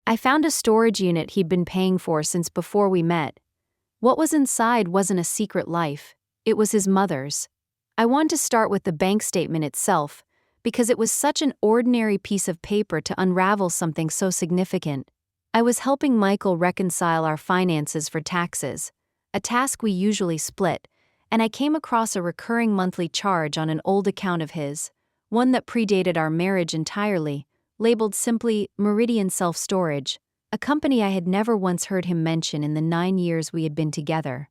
I found a storage unit he'd been paying for since before we met. What was inside wasn't a secret life, it was his mother's. I want to start with the bank statement itself, because it was such an ordinary piece of paper to unravel something so significant. I was helping Michael reconcile our finances for taxes, a task we usually split, and I came across a recurring monthly charge on an old account of his, one that predated our marriage entirely, labeled simply Meridian Self-Storage, a company I had never once heard him mention in the 9 years we had been together.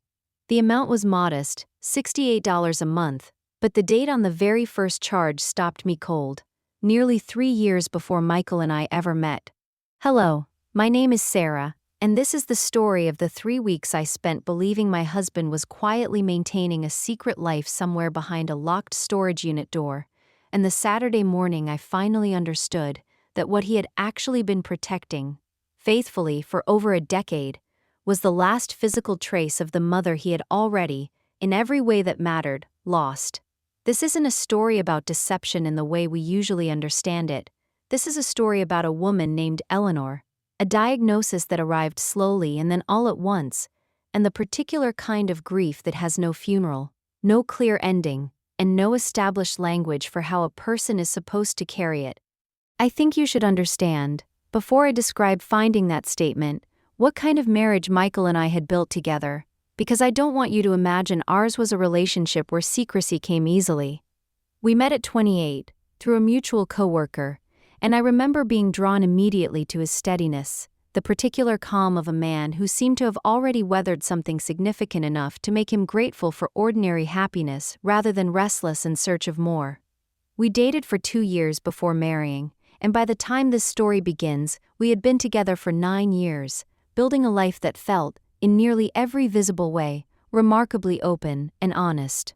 The amount was modest, $68 a month, but the date on the very first charge stopped me cold, nearly 3 years before Michael and I ever met. Hello, my name is Sarah, and this is the story of the 3 weeks I spent believing my husband was quietly maintaining a secret life somewhere behind a locked storage unit door, and the Saturday morning I finally understood that what he had actually been protecting, faithfully for over a decade, was the last physical trace of the mother he had already, in every way that mattered, lost. This isn't a story about deception in the way we usually understand it. This is a story about a woman named Eleanor, a diagnosis that arrived slowly and then all at once, and the particular kind of grief that has no funeral, no clear ending, and no established language for how a person is supposed to carry it. I think you should understand, before I describe finding that statement, what kind of marriage Michael and I had built together, because I don't want you to imagine ours was a relationship where secrecy came easily. We met at 28, through a mutual coworker, and I remember being drawn immediately to his steadiness, the particular calm of a man who seemed to have already weathered something significant enough to make him grateful for ordinary happiness rather than restless in search of more. We dated for 2 years before marrying, and by the time this story begins, we had been together for 9 years, building a life that felt, in nearly every visible way, remarkably open and honest.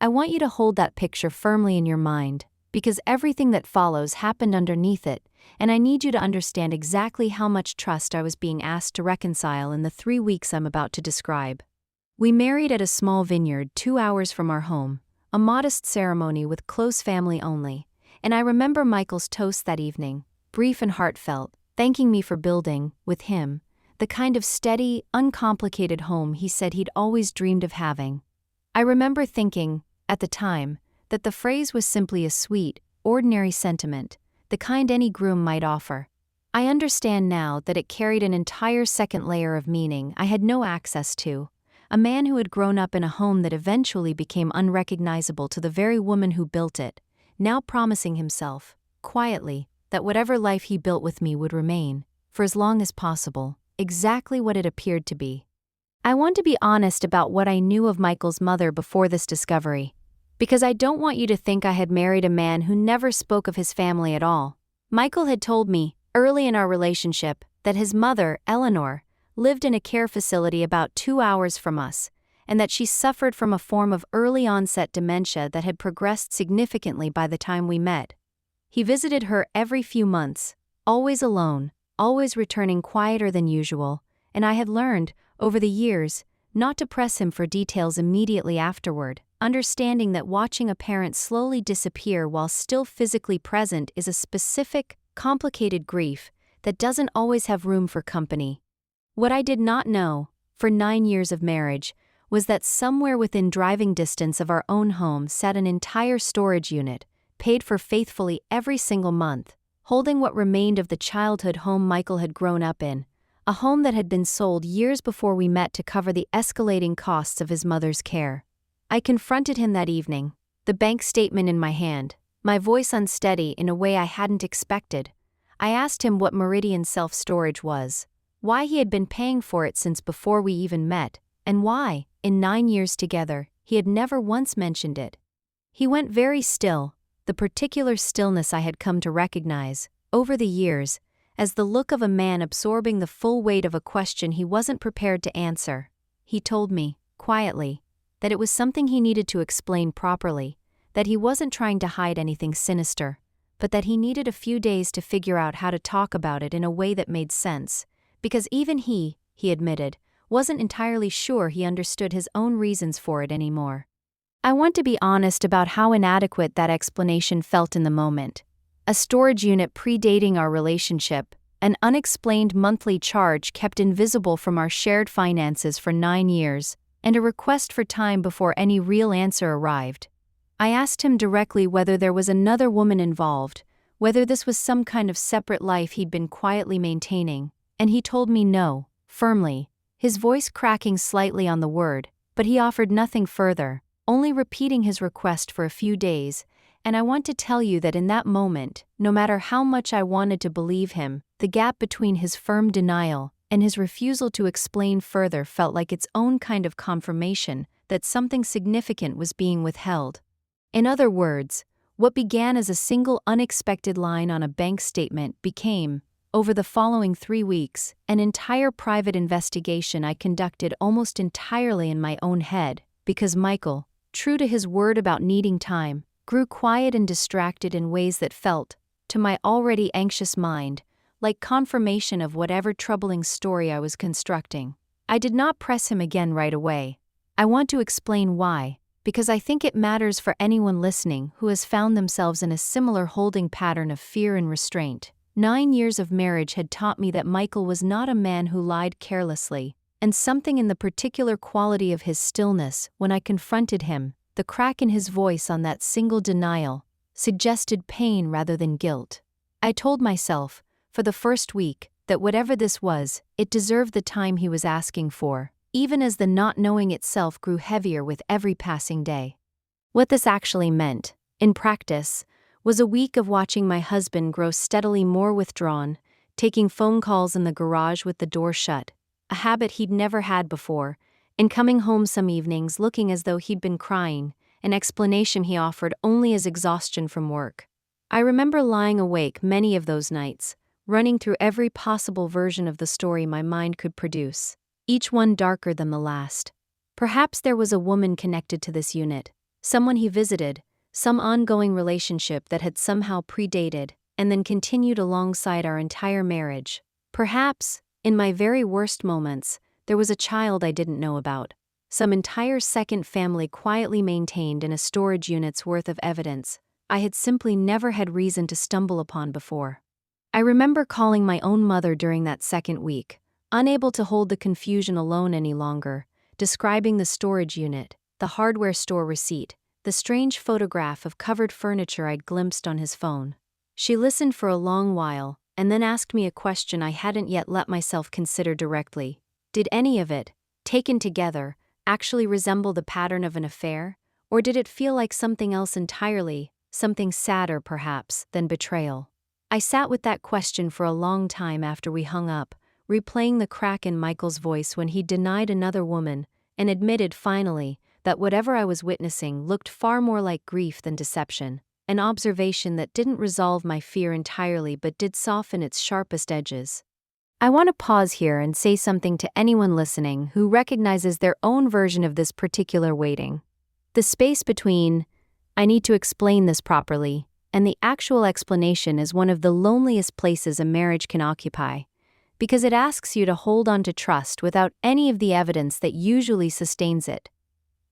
I want you to hold that picture firmly in your mind, because everything that follows happened underneath it, and I need you to understand exactly how much trust I was being asked to reconcile in the 3 weeks I'm about to describe. We married at a small vineyard 2 hours from our home, a modest ceremony with close family only, and I remember Michael's toast that evening, brief and heartfelt, thanking me for building, with him, the kind of steady, uncomplicated home he said he'd always dreamed of having. I remember thinking, at the time, that the phrase was simply a sweet, ordinary sentiment, the kind any groom might offer. I understand now that it carried an entire second layer of meaning I had no access to, a man who had grown up in a home that eventually became unrecognizable to the very woman who built it, now promising himself, quietly, that whatever life he built with me would remain, for as long as possible, exactly what it appeared to be. I want to be honest about what I knew of Michael's mother before this discovery, because I don't want you to think I had married a man who never spoke of his family at all. Michael had told me, early in our relationship, that his mother, Eleanor, lived in a care facility about 2 hours from us, and that she suffered from a form of early-onset dementia that had progressed significantly by the time we met. He visited her every few months, always alone, always returning quieter than usual, and I had learned, over the years, not to press him for details immediately afterward, understanding that watching a parent slowly disappear while still physically present is a specific, complicated grief that doesn't always have room for company. What I did not know, for 9 years of marriage, was that somewhere within driving distance of our own home sat an entire storage unit, paid for faithfully every single month, holding what remained of the childhood home Michael had grown up in, a home that had been sold years before we met to cover the escalating costs of his mother's care. I confronted him that evening, the bank statement in my hand, my voice unsteady in a way I hadn't expected. I asked him what Meridian Self-Storage was, why he had been paying for it since before we even met, and why, in 9 years together, he had never once mentioned it. He went very still, the particular stillness I had come to recognize, over the years, as the look of a man absorbing the full weight of a question he wasn't prepared to answer. He told me, quietly, that it was something he needed to explain properly, that he wasn't trying to hide anything sinister, but that he needed a few days to figure out how to talk about it in a way that made sense, because even he admitted, wasn't entirely sure he understood his own reasons for it anymore. I want to be honest about how inadequate that explanation felt in the moment. A storage unit predating our relationship, an unexplained monthly charge kept invisible from our shared finances for 9 years, and a request for time before any real answer arrived. I asked him directly whether there was another woman involved, whether this was some kind of separate life he'd been quietly maintaining, and he told me no, firmly, his voice cracking slightly on the word, but he offered nothing further, only repeating his request for a few days, and I want to tell you that in that moment, no matter how much I wanted to believe him, the gap between his firm denial and his refusal to explain further felt like its own kind of confirmation that something significant was being withheld. In other words, what began as a single unexpected line on a bank statement became, over the following 3 weeks, an entire private investigation I conducted almost entirely in my own head, because Michael, true to his word about needing time, grew quiet and distracted in ways that felt, to my already anxious mind, like confirmation of whatever troubling story I was constructing. I did not press him again right away. I want to explain why, because I think it matters for anyone listening who has found themselves in a similar holding pattern of fear and restraint. 9 years of marriage had taught me that Michael was not a man who lied carelessly, and something in the particular quality of his stillness when I confronted him, the crack in his voice on that single denial, suggested pain rather than guilt. I told myself, for the first week, that whatever this was, it deserved the time he was asking for, even as the not knowing itself grew heavier with every passing day. What this actually meant, in practice, was a week of watching my husband grow steadily more withdrawn, taking phone calls in the garage with the door shut, a habit he'd never had before, and coming home some evenings looking as though he'd been crying, an explanation he offered only as exhaustion from work. I remember lying awake many of those nights, running through every possible version of the story my mind could produce, each one darker than the last. Perhaps there was a woman connected to this unit, someone he visited, some ongoing relationship that had somehow predated and then continued alongside our entire marriage. Perhaps, in my very worst moments, there was a child I didn't know about, some entire second family quietly maintained in a storage unit's worth of evidence I had simply never had reason to stumble upon before. I remember calling my own mother during that second week, unable to hold the confusion alone any longer, describing the storage unit, the hardware store receipt, the strange photograph of covered furniture I'd glimpsed on his phone. She listened for a long while, and then asked me a question I hadn't yet let myself consider directly. Did any of it, taken together, actually resemble the pattern of an affair? Or did it feel like something else entirely, something sadder perhaps, than betrayal? I sat with that question for a long time after we hung up, replaying the crack in Michael's voice when he denied another woman, and admitted finally that whatever I was witnessing looked far more like grief than deception, an observation that didn't resolve my fear entirely but did soften its sharpest edges. I want to pause here and say something to anyone listening who recognizes their own version of this particular waiting. The space between, "I need to explain this properly," and the actual explanation is one of the loneliest places a marriage can occupy, because it asks you to hold on to trust without any of the evidence that usually sustains it.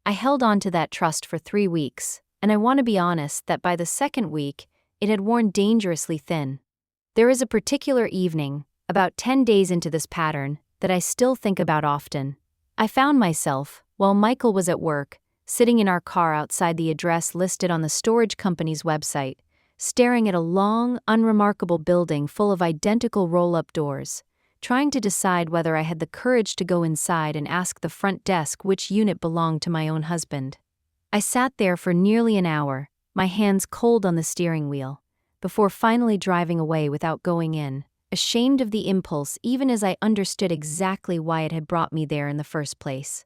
I held on to that trust for 3 weeks, and I want to be honest that by the second week, it had worn dangerously thin. There is a particular evening, about 10 days into this pattern, that I still think about often. I found myself, while Michael was at work, sitting in our car outside the address listed on the storage company's website, staring at a long, unremarkable building full of identical roll-up doors, trying to decide whether I had the courage to go inside and ask the front desk which unit belonged to my own husband. I sat there for nearly an hour, my hands cold on the steering wheel, before finally driving away without going in, ashamed of the impulse even as I understood exactly why it had brought me there in the first place.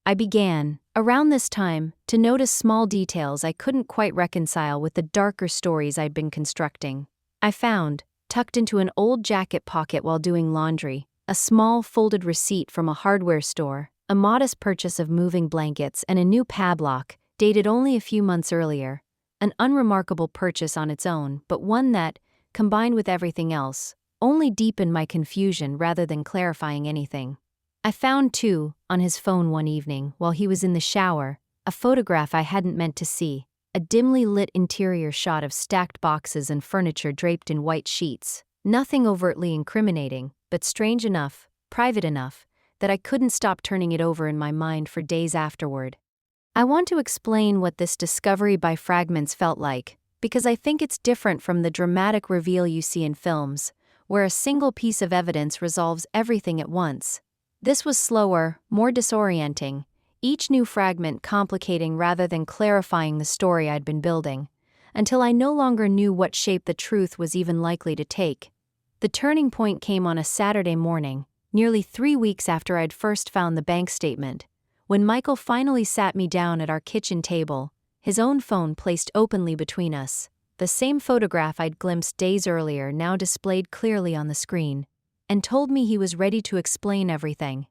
I began, around this time, to notice small details I couldn't quite reconcile with the darker stories I'd been constructing. I found, tucked into an old jacket pocket while doing laundry, a small folded receipt from a hardware store, a modest purchase of moving blankets, and a new padlock, dated only a few months earlier, an unremarkable purchase on its own, but one that, combined with everything else, only deepened my confusion rather than clarifying anything. I found, too, on his phone one evening, while he was in the shower, a photograph I hadn't meant to see, a dimly lit interior shot of stacked boxes and furniture draped in white sheets, Nothing overtly incriminating, but strange enough, private enough, that I couldn't stop turning it over in my mind for days afterward. I want to explain what this discovery by fragments felt like, because I think it's different from the dramatic reveal you see in films, where a single piece of evidence resolves everything at once. This was slower, more disorienting, each new fragment complicating rather than clarifying the story I'd been building, until I no longer knew what shape the truth was even likely to take. The turning point came on a Saturday morning, nearly 3 weeks after I'd first found the bank statement, when Michael finally sat me down at our kitchen table, his own phone placed openly between us, the same photograph I'd glimpsed days earlier now displayed clearly on the screen, and told me he was ready to explain everything.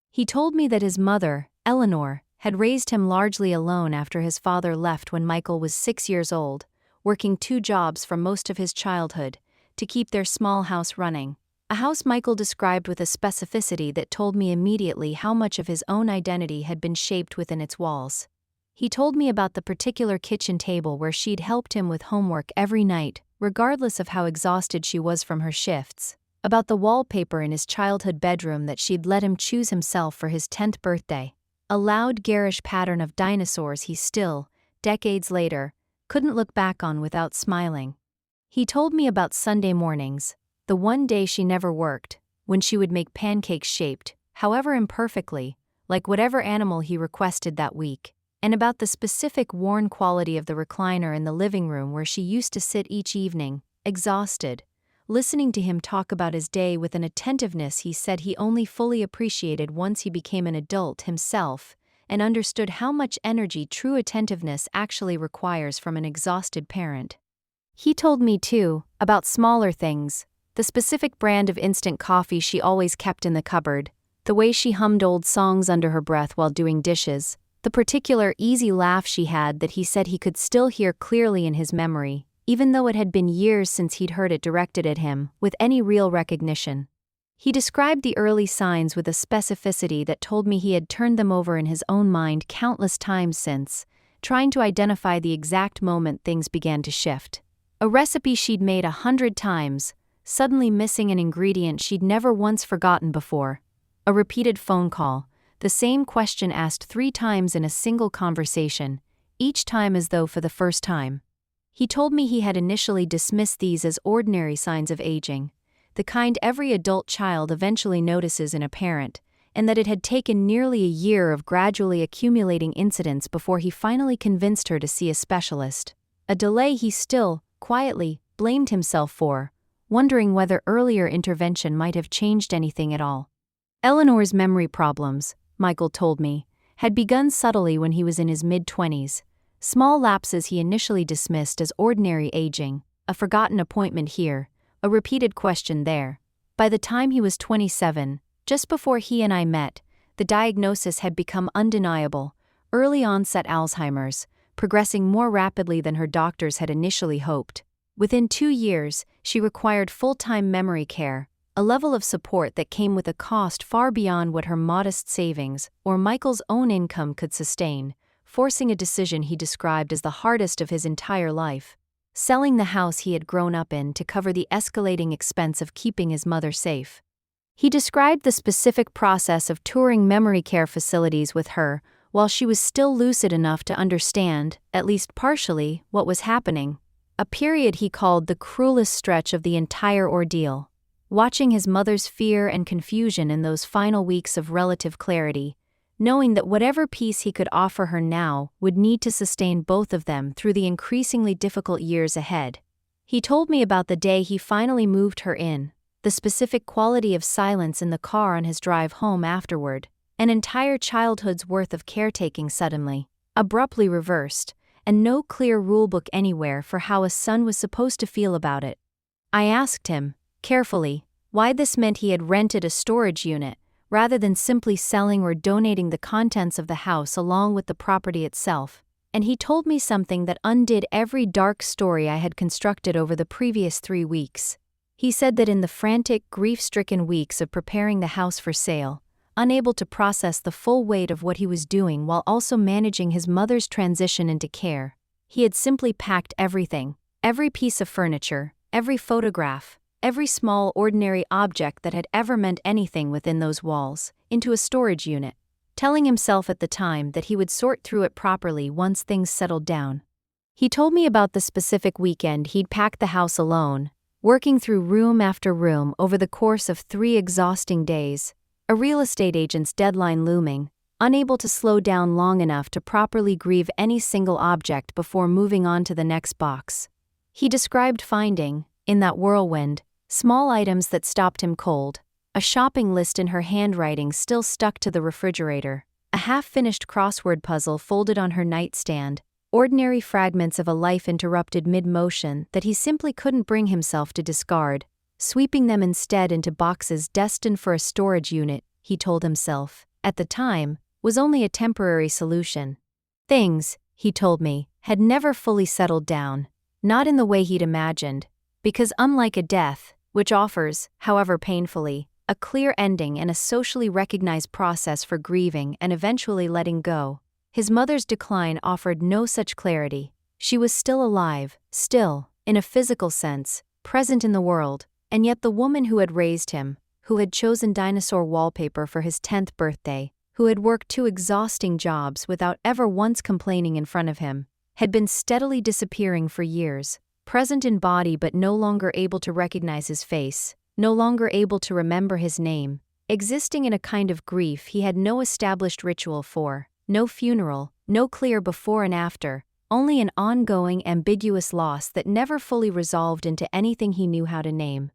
He told me that his mother, Eleanor, had raised him largely alone after his father left when Michael was 6 years old, working 2 jobs for most of his childhood, to keep their small house running, a house Michael described with a specificity that told me immediately how much of his own identity had been shaped within its walls. He told me about the particular kitchen table where she'd helped him with homework every night, regardless of how exhausted she was from her shifts, about the wallpaper in his childhood bedroom that she'd let him choose himself for his 10th birthday, a loud, garish pattern of dinosaurs he still, decades later, couldn't look back on without smiling. He told me about Sunday mornings, the one day she never worked, when she would make pancakes shaped, however imperfectly, like whatever animal he requested that week, and about the specific worn quality of the recliner in the living room where she used to sit each evening, exhausted, listening to him talk about his day with an attentiveness he said he only fully appreciated once he became an adult himself and understood how much energy true attentiveness actually requires from an exhausted parent. He told me, too, about smaller things, the specific brand of instant coffee she always kept in the cupboard, the way she hummed old songs under her breath while doing dishes, the particular easy laugh she had that he said he could still hear clearly in his memory, even though it had been years since he'd heard it directed at him, with any real recognition. He described the early signs with a specificity that told me he had turned them over in his own mind countless times since, trying to identify the exact moment things began to shift. A recipe she'd made 100 times, suddenly missing an ingredient she'd never once forgotten before. A repeated phone call, the same question asked 3 times in a single conversation, each time as though for the first time. He told me he had initially dismissed these as ordinary signs of aging, the kind every adult child eventually notices in a parent, and that it had taken nearly a year of gradually accumulating incidents before he finally convinced her to see a specialist, a delay he still, quietly, blamed himself for, wondering whether earlier intervention might have changed anything at all. Eleanor's memory problems, Michael told me, had begun subtly when he was in his mid-20s, small lapses he initially dismissed as ordinary aging, a forgotten appointment here, a repeated question there. By the time he was 27, just before he and I met, the diagnosis had become undeniable: early-onset Alzheimer's, progressing more rapidly than her doctors had initially hoped. Within 2 years, she required full-time memory care, a level of support that came with a cost far beyond what her modest savings or Michael's own income could sustain, forcing a decision he described as the hardest of his entire life: selling the house he had grown up in to cover the escalating expense of keeping his mother safe. He described the specific process of touring memory care facilities with her while she was still lucid enough to understand, at least partially, what was happening, a period he called the cruelest stretch of the entire ordeal. Watching his mother's fear and confusion in those final weeks of relative clarity, knowing that whatever peace he could offer her now would need to sustain both of them through the increasingly difficult years ahead. He told me about the day he finally moved her in, the specific quality of silence in the car on his drive home afterward, an entire childhood's worth of caretaking suddenly, abruptly reversed, and no clear rulebook anywhere for how a son was supposed to feel about it. I asked him, carefully, why this meant he had rented a storage unit, rather than simply selling or donating the contents of the house along with the property itself, and he told me something that undid every dark story I had constructed over the previous 3 weeks. He said that in the frantic, grief-stricken weeks of preparing the house for sale, unable to process the full weight of what he was doing while also managing his mother's transition into care, he had simply packed everything, every piece of furniture, every photograph, every small, ordinary object that had ever meant anything within those walls, into a storage unit, telling himself at the time that he would sort through it properly once things settled down. He told me about the specific weekend he'd packed the house alone, working through room after room over the course of 3 exhausting days, a real estate agent's deadline looming, unable to slow down long enough to properly grieve any single object before moving on to the next box. He described finding, in that whirlwind, small items that stopped him cold, a shopping list in her handwriting still stuck to the refrigerator, a half-finished crossword puzzle folded on her nightstand, ordinary fragments of a life interrupted mid-motion that he simply couldn't bring himself to discard, sweeping them instead into boxes destined for a storage unit, he told himself, at the time, was only a temporary solution. Things, he told me, had never fully settled down, not in the way he'd imagined, because unlike a death, which offers, however painfully, a clear ending and a socially recognized process for grieving and eventually letting go, his mother's decline offered no such clarity. She was still alive, still, in a physical sense, present in the world, and yet the woman who had raised him, who had chosen dinosaur wallpaper for his 10th birthday, who had worked 2 exhausting jobs without ever once complaining in front of him, had been steadily disappearing for years, present in body but no longer able to recognize his face, no longer able to remember his name, existing in a kind of grief he had no established ritual for, no funeral, no clear before and after, only an ongoing ambiguous loss that never fully resolved into anything he knew how to name.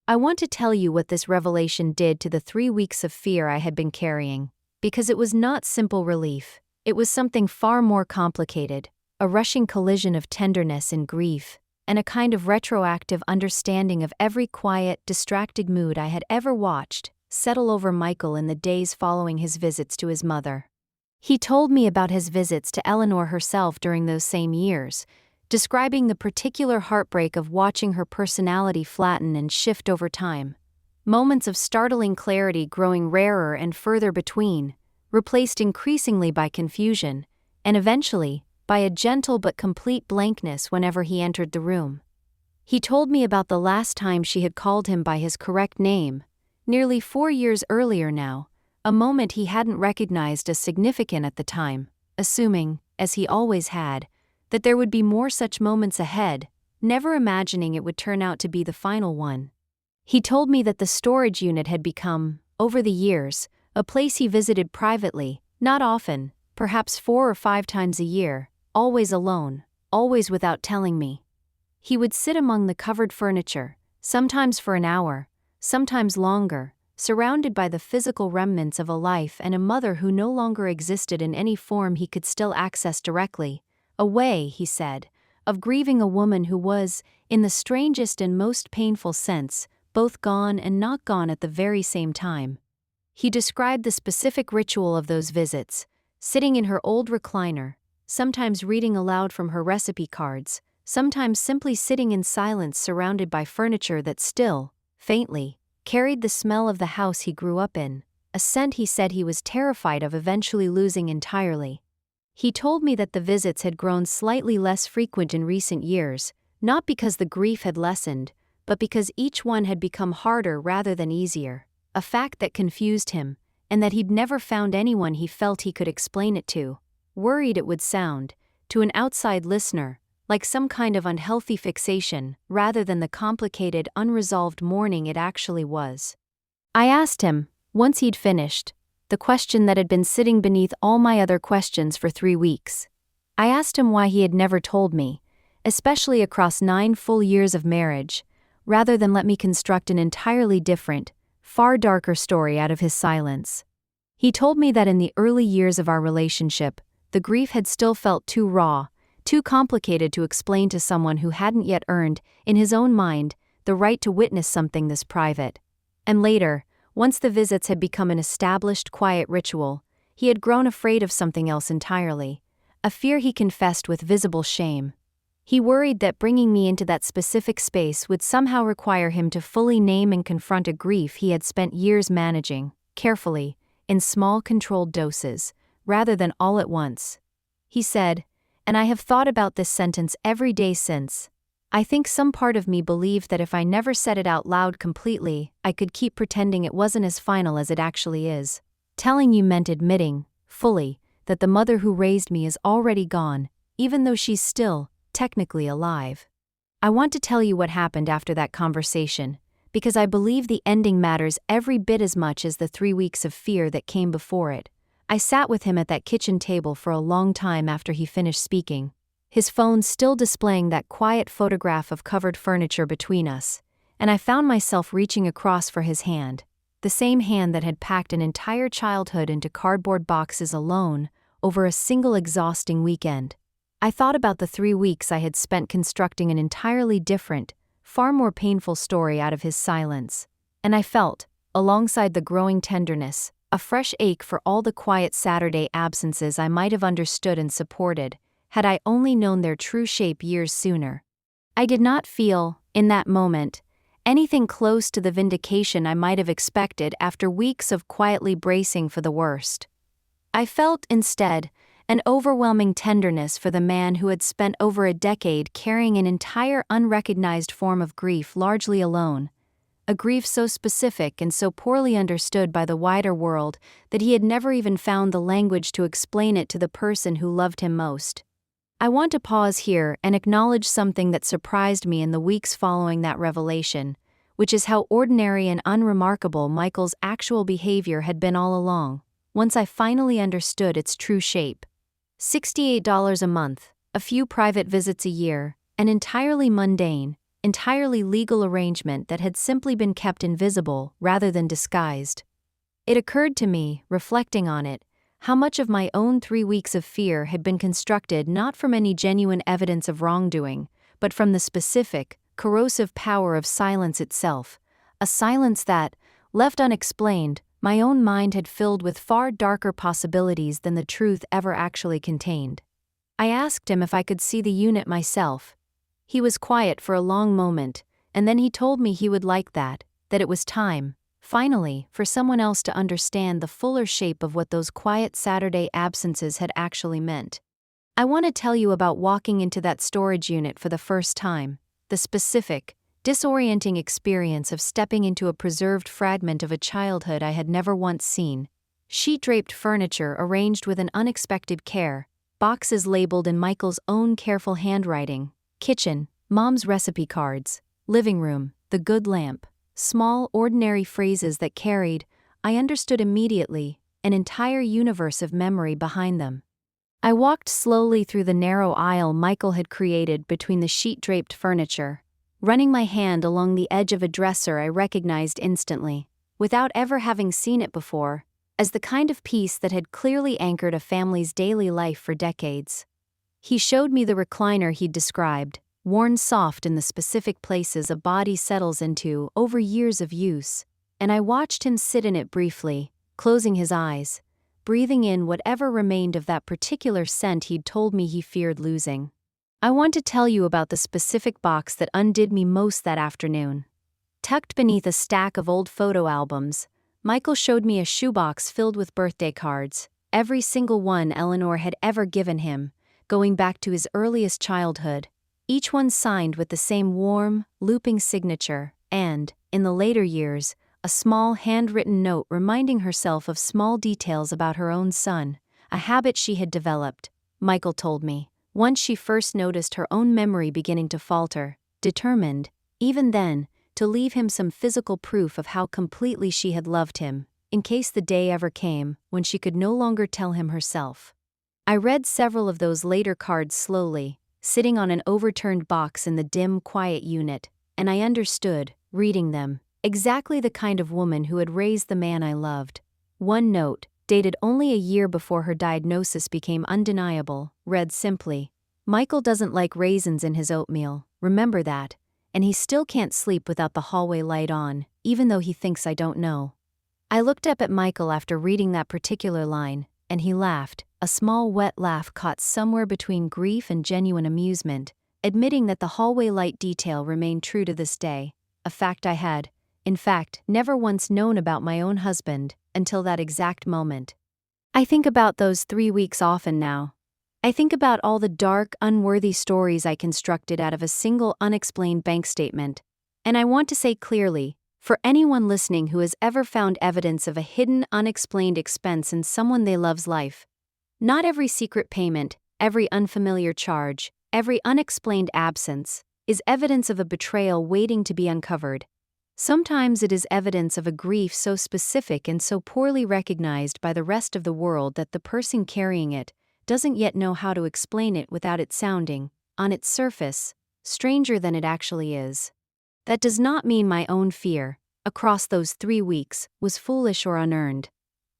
I want to tell you what this revelation did to the 3 weeks of fear I had been carrying, because it was not simple relief, it was something far more complicated, a rushing collision of tenderness and grief, and a kind of retroactive understanding of every quiet, distracted mood I had ever watched settle over Michael in the days following his visits to his mother. He told me about his visits to Eleanor herself during those same years, describing the particular heartbreak of watching her personality flatten and shift over time. Moments of startling clarity growing rarer and further between, replaced increasingly by confusion, and eventually, by a gentle but complete blankness whenever he entered the room. He told me about the last time she had called him by his correct name, nearly 4 years earlier now, a moment he hadn't recognized as significant at the time, assuming, as he always had, that there would be more such moments ahead, never imagining it would turn out to be the final one. He told me that the storage unit had become, over the years, a place he visited privately, not often, perhaps 4 or 5 times a year, always alone, always without telling me. He would sit among the covered furniture, sometimes for an hour, sometimes longer, surrounded by the physical remnants of a life and a mother who no longer existed in any form he could still access directly, a way, he said, of grieving a woman who was, in the strangest and most painful sense, both gone and not gone at the very same time. He described the specific ritual of those visits, sitting in her old recliner, sometimes reading aloud from her recipe cards, sometimes simply sitting in silence surrounded by furniture that still, faintly, carried the smell of the house he grew up in, a scent he said he was terrified of eventually losing entirely. He told me that the visits had grown slightly less frequent in recent years, not because the grief had lessened, but because each one had become harder rather than easier, a fact that confused him, and that he'd never found anyone he felt he could explain it to, worried it would sound, to an outside listener, like some kind of unhealthy fixation, rather than the complicated, unresolved mourning it actually was. I asked him, once he'd finished, the question that had been sitting beneath all my other questions for 3 weeks. I asked him why he had never told me, especially across 9 full years of marriage, rather than let me construct an entirely different, far darker story out of his silence. He told me that in the early years of our relationship, the grief had still felt too raw, too complicated to explain to someone who hadn't yet earned, in his own mind, the right to witness something this private. And later, once the visits had become an established, quiet ritual, he had grown afraid of something else entirely, a fear he confessed with visible shame. He worried that bringing me into that specific space would somehow require him to fully name and confront a grief he had spent years managing, carefully, in small controlled doses, rather than all at once. He said, and I have thought about this sentence every day since, I think some part of me believed that if I never said it out loud completely, I could keep pretending it wasn't as final as it actually is. Telling you meant admitting, fully, that the mother who raised me is already gone, even though she's still, technically alive. I want to tell you what happened after that conversation, because I believe the ending matters every bit as much as the 3 weeks of fear that came before it. I sat with him at that kitchen table for a long time after he finished speaking, his phone still displaying that quiet photograph of covered furniture between us, and I found myself reaching across for his hand, the same hand that had packed an entire childhood into cardboard boxes alone over a single exhausting weekend. I thought about the 3 weeks I had spent constructing an entirely different, far more painful story out of his silence, and I felt, alongside the growing tenderness, a fresh ache for all the quiet Saturday absences I might have understood and supported, had I only known their true shape years sooner. I did not feel, in that moment, anything close to the vindication I might have expected after weeks of quietly bracing for the worst. I felt, instead, an overwhelming tenderness for the man who had spent over a decade carrying an entire unrecognized form of grief largely alone, a grief so specific and so poorly understood by the wider world that he had never even found the language to explain it to the person who loved him most. I want to pause here and acknowledge something that surprised me in the weeks following that revelation, which is how ordinary and unremarkable Michael's actual behavior had been all along, once I finally understood its true shape. $68 a month, a few private visits a year, an entirely mundane, entirely legal arrangement that had simply been kept invisible rather than disguised. It occurred to me, reflecting on it, how much of my own 3 weeks of fear had been constructed not from any genuine evidence of wrongdoing, but from the specific, corrosive power of silence itself, a silence that, left unexplained, my own mind had filled with far darker possibilities than the truth ever actually contained. I asked him if I could see the unit myself. He was quiet for a long moment, and then he told me he would like that it was time, finally, for someone else to understand the fuller shape of what those quiet Saturday absences had actually meant. I want to tell you about walking into that storage unit for the first time, the specific, disorienting experience of stepping into a preserved fragment of a childhood I had never once seen. Sheet-draped furniture arranged with an unexpected care, boxes labeled in Michael's own careful handwriting, kitchen, Mom's recipe cards, living room, the good lamp. Small, ordinary phrases that carried, I understood immediately, an entire universe of memory behind them. I walked slowly through the narrow aisle Michael had created between the sheet-draped furniture, running my hand along the edge of a dresser I recognized instantly, without ever having seen it before, as the kind of piece that had clearly anchored a family's daily life for decades. He showed me the recliner he'd described, worn soft in the specific places a body settles into over years of use, and I watched him sit in it briefly, closing his eyes, breathing in whatever remained of that particular scent he'd told me he feared losing. I want to tell you about the specific box that undid me most that afternoon. Tucked beneath a stack of old photo albums, Michael showed me a shoebox filled with birthday cards, every single one Eleanor had ever given him, going back to his earliest childhood, each one signed with the same warm, looping signature, and, in the later years, a small handwritten note reminding herself of small details about her own son, a habit she had developed, Michael told me, once she first noticed her own memory beginning to falter, determined, even then, to leave him some physical proof of how completely she had loved him, in case the day ever came when she could no longer tell him herself. I read several of those later cards slowly, sitting on an overturned box in the dim, quiet unit, and I understood, reading them, exactly the kind of woman who had raised the man I loved. One note, dated only a year before her diagnosis became undeniable, read simply, "Michael doesn't like raisins in his oatmeal, remember that, and he still can't sleep without the hallway light on, even though he thinks I don't know." I looked up at Michael after reading that particular line, and he laughed, a small wet laugh caught somewhere between grief and genuine amusement, admitting that the hallway light detail remained true to this day, a fact I had, in fact, never once known about my own husband, until that exact moment. I think about those 3 weeks often now. I think about all the dark, unworthy stories I constructed out of a single unexplained bank statement. And I want to say clearly, for anyone listening who has ever found evidence of a hidden, unexplained expense in someone they love's life, not every secret payment, every unfamiliar charge, every unexplained absence, is evidence of a betrayal waiting to be uncovered. Sometimes it is evidence of a grief so specific and so poorly recognized by the rest of the world that the person carrying it doesn't yet know how to explain it without it sounding, on its surface, stranger than it actually is. That does not mean my own fear, across those 3 weeks, was foolish or unearned.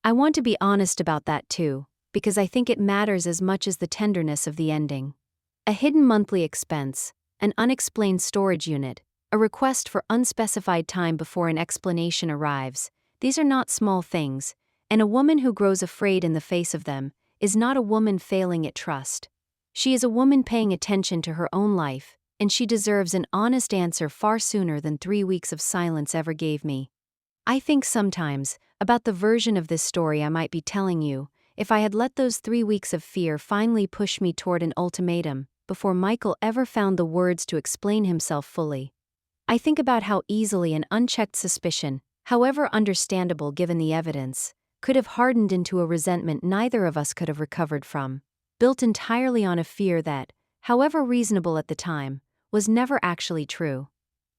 I want to be honest about that too, because I think it matters as much as the tenderness of the ending. A hidden monthly expense, an unexplained storage unit, a request for unspecified time before an explanation arrives, these are not small things, and a woman who grows afraid in the face of them is not a woman failing at trust. She is a woman paying attention to her own life, and she deserves an honest answer far sooner than 3 weeks of silence ever gave me. I think sometimes about the version of this story I might be telling you if I had let those 3 weeks of fear finally push me toward an ultimatum before Michael ever found the words to explain himself fully. I think about how easily an unchecked suspicion, however understandable given the evidence, could have hardened into a resentment neither of us could have recovered from, built entirely on a fear that, however reasonable at the time, was never actually true.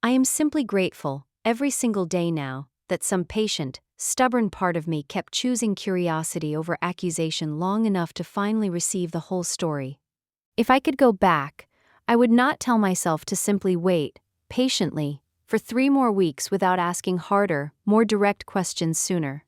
I am simply grateful, every single day now, that some patient, stubborn part of me kept choosing curiosity over accusation long enough to finally receive the whole story. If I could go back, I would not tell myself to simply wait, patiently, for 3 more weeks without asking harder, more direct questions sooner.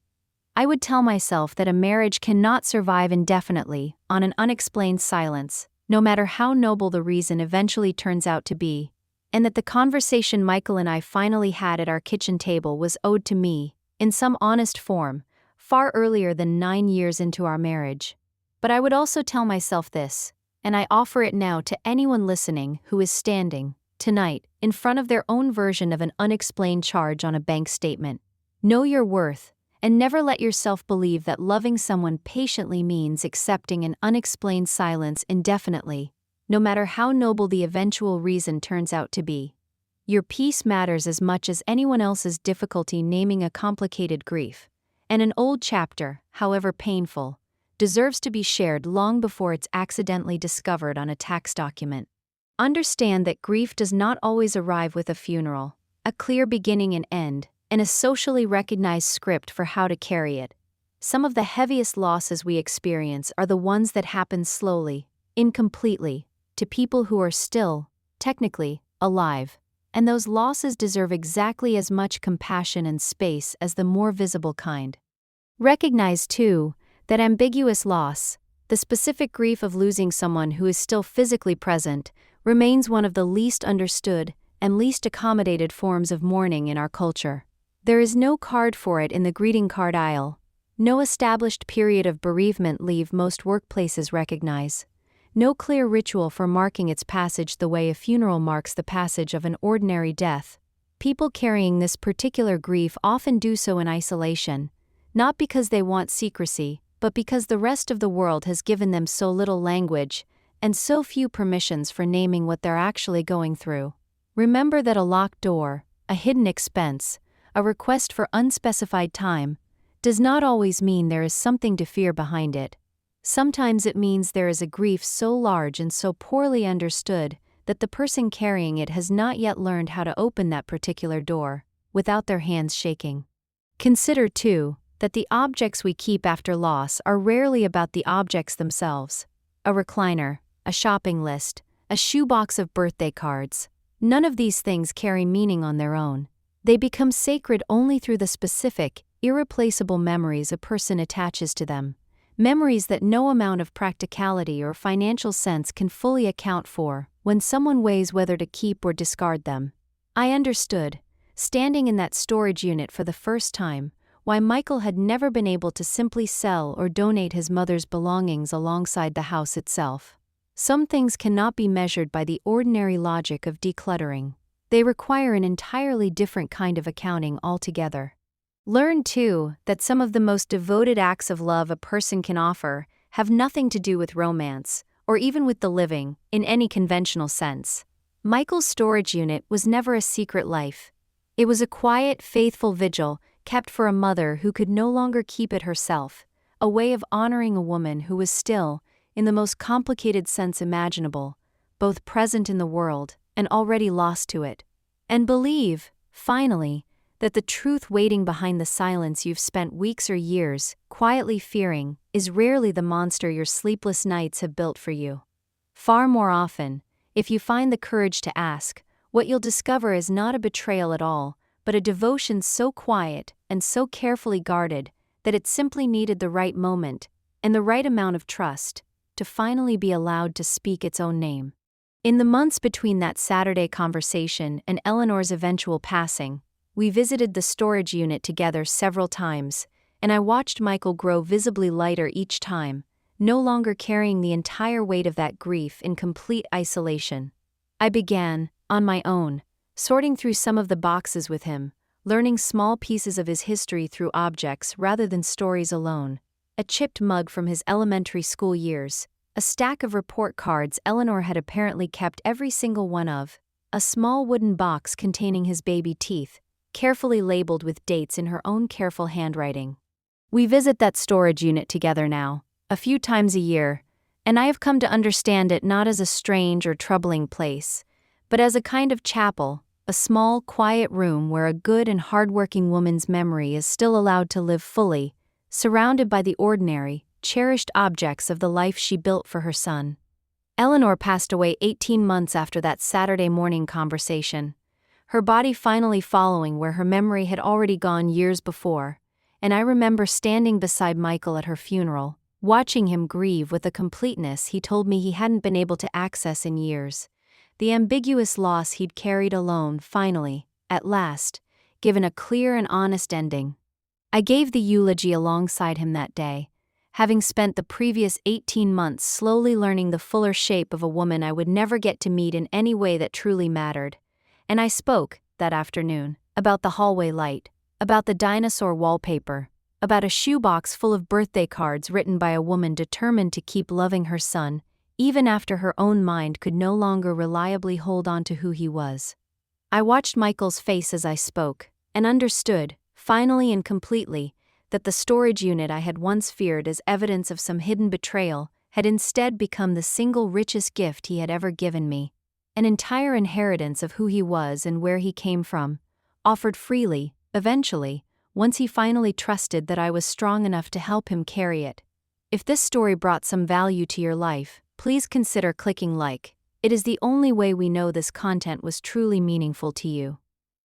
I would tell myself that a marriage cannot survive indefinitely on an unexplained silence, no matter how noble the reason eventually turns out to be, and that the conversation Michael and I finally had at our kitchen table was owed to me, in some honest form, far earlier than 9 years into our marriage. But I would also tell myself this, and I offer it now to anyone listening who is standing, tonight, in front of their own version of an unexplained charge on a bank statement. Know your worth, and never let yourself believe that loving someone patiently means accepting an unexplained silence indefinitely, no matter how noble the eventual reason turns out to be. Your peace matters as much as anyone else's difficulty naming a complicated grief, and an old chapter, however painful, deserves to be shared long before it's accidentally discovered on a tax document. Understand that grief does not always arrive with a funeral, a clear beginning and end, and a socially recognized script for how to carry it. Some of the heaviest losses we experience are the ones that happen slowly, incompletely, to people who are still, technically, alive. And those losses deserve exactly as much compassion and space as the more visible kind. Recognize, too, that ambiguous loss, the specific grief of losing someone who is still physically present, remains one of the least understood and least accommodated forms of mourning in our culture. There is no card for it in the greeting card aisle, no established period of bereavement leave most workplaces recognize, no clear ritual for marking its passage the way a funeral marks the passage of an ordinary death. People carrying this particular grief often do so in isolation, not because they want secrecy, but because the rest of the world has given them so little language and so few permissions for naming what they're actually going through. Remember that a locked door, a hidden expense, a request for unspecified time, does not always mean there is something to fear behind it. Sometimes it means there is a grief so large and so poorly understood that the person carrying it has not yet learned how to open that particular door, without their hands shaking. Consider, too, that the objects we keep after loss are rarely about the objects themselves. A recliner, a shopping list, a shoebox of birthday cards. None of these things carry meaning on their own. They become sacred only through the specific, irreplaceable memories a person attaches to them. Memories that no amount of practicality or financial sense can fully account for when someone weighs whether to keep or discard them. I understood, standing in that storage unit for the first time, why Michael had never been able to simply sell or donate his mother's belongings alongside the house itself. Some things cannot be measured by the ordinary logic of decluttering. They require an entirely different kind of accounting altogether. Learn, too, that some of the most devoted acts of love a person can offer have nothing to do with romance, or even with the living, in any conventional sense. Michael's storage unit was never a secret life. It was a quiet, faithful vigil kept for a mother who could no longer keep it herself, a way of honoring a woman who was still, in the most complicated sense imaginable, both present in the world and already lost to it. And believe, finally, that the truth waiting behind the silence you've spent weeks or years quietly fearing is rarely the monster your sleepless nights have built for you. Far more often, if you find the courage to ask, what you'll discover is not a betrayal at all, but a devotion so quiet and so carefully guarded that it simply needed the right moment and the right amount of trust to finally be allowed to speak its own name. In the months between that Saturday conversation and Eleanor's eventual passing, we visited the storage unit together several times, and I watched Michael grow visibly lighter each time, no longer carrying the entire weight of that grief in complete isolation. I began, on my own, sorting through some of the boxes with him, learning small pieces of his history through objects rather than stories alone. A chipped mug from his elementary school years, a stack of report cards Eleanor had apparently kept every single one of, a small wooden box containing his baby teeth, carefully labeled with dates in her own careful handwriting. We visit that storage unit together now, a few times a year, and I have come to understand it not as a strange or troubling place, but as a kind of chapel, a small, quiet room where a good and hardworking woman's memory is still allowed to live fully, surrounded by the ordinary, cherished objects of the life she built for her son. Eleanor passed away 18 months after that Saturday morning conversation, her body finally following where her memory had already gone years before, and I remember standing beside Michael at her funeral, watching him grieve with a completeness he told me he hadn't been able to access in years. The ambiguous loss he'd carried alone finally, at last, given a clear and honest ending. I gave the eulogy alongside him that day, having spent the previous 18 months slowly learning the fuller shape of a woman I would never get to meet in any way that truly mattered. And I spoke, that afternoon, about the hallway light, about the dinosaur wallpaper, about a shoebox full of birthday cards written by a woman determined to keep loving her son, even after her own mind could no longer reliably hold on to who he was. I watched Michael's face as I spoke, and understood, finally and completely, that the storage unit I had once feared as evidence of some hidden betrayal had instead become the single richest gift he had ever given me, an entire inheritance of who he was and where he came from, offered freely, eventually, once he finally trusted that I was strong enough to help him carry it. If this story brought some value to your life, please consider clicking like. It is the only way we know this content was truly meaningful to you.